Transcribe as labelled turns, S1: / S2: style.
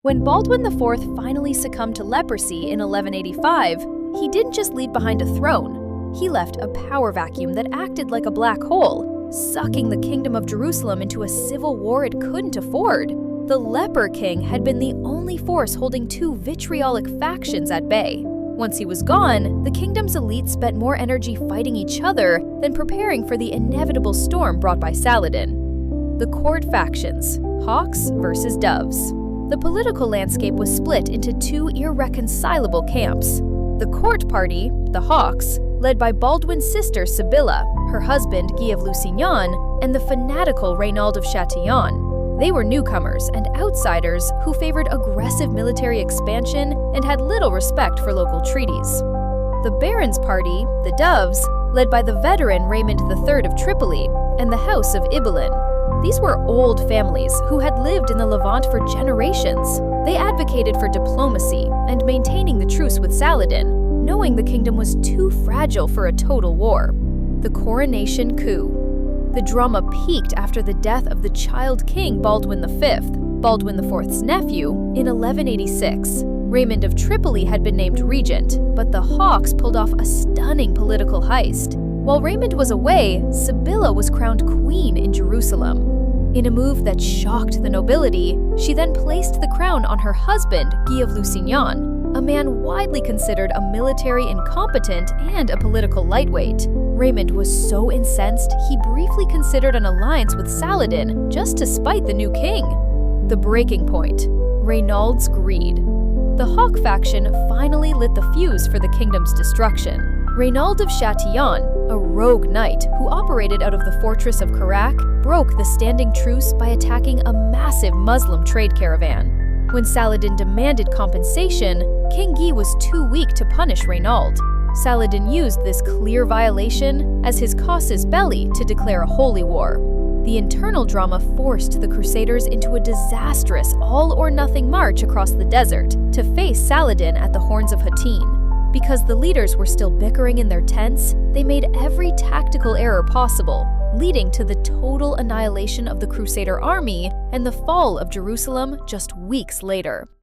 S1: When Baldwin IV finally succumbed to leprosy in 1185, he didn't just leave behind a throne. He left a power vacuum that acted like a black hole, sucking the Kingdom of Jerusalem into a civil war it couldn't afford. The Leper King had been the only force holding two vitriolic factions at bay. Once he was gone, the kingdom's elite spent more energy fighting each other than preparing for the inevitable storm brought by Saladin. The court factions, hawks versus doves. The political landscape was split into two irreconcilable camps. The court party, the hawks, led by Baldwin's sister Sibylla, her husband Guy de Lusignan, and the fanatical Raynald of Châtillon. They were newcomers and outsiders who favored aggressive military expansion and had little respect for local treaties. The Barons' party, the Doves, led by the veteran Raymond III of Tripoli and the House of Ibelin. These were old families who had lived in the Levant for generations. They advocated for diplomacy and maintaining the truce with Saladin, knowing the kingdom was too fragile for a total war. The coronation coup. The drama peaked after the death of the child king Baldwin V, Baldwin IV's nephew, in 1186. Raymond of Tripoli had been named regent, but the Hawks pulled off a stunning political heist. While Raymond was away, Sibylla was crowned queen in Jerusalem. In a move that shocked the nobility, she then placed the crown on her husband, Guy de Lusignan, a man widely considered a military incompetent and a political lightweight. Raymond was so incensed, he briefly considered an alliance with Saladin just to spite the new king. The breaking point: Raynald's greed. The Hawk faction finally lit the fuse for the kingdom's destruction. Raynald of Châtillon, a rogue knight who operated out of the fortress of Carac, broke the standing truce by attacking a massive Muslim trade caravan. When Saladin demanded compensation, King Guy was too weak to punish Raynald. Saladin used this clear violation as his casus belli to declare a holy war. The internal drama forced the Crusaders into a disastrous all-or-nothing march across the desert to face Saladin at the Horns of Hattin. Because the leaders were still bickering in their tents, they made every tactical error possible, leading to the total annihilation of the Crusader army and the fall of Jerusalem just weeks later.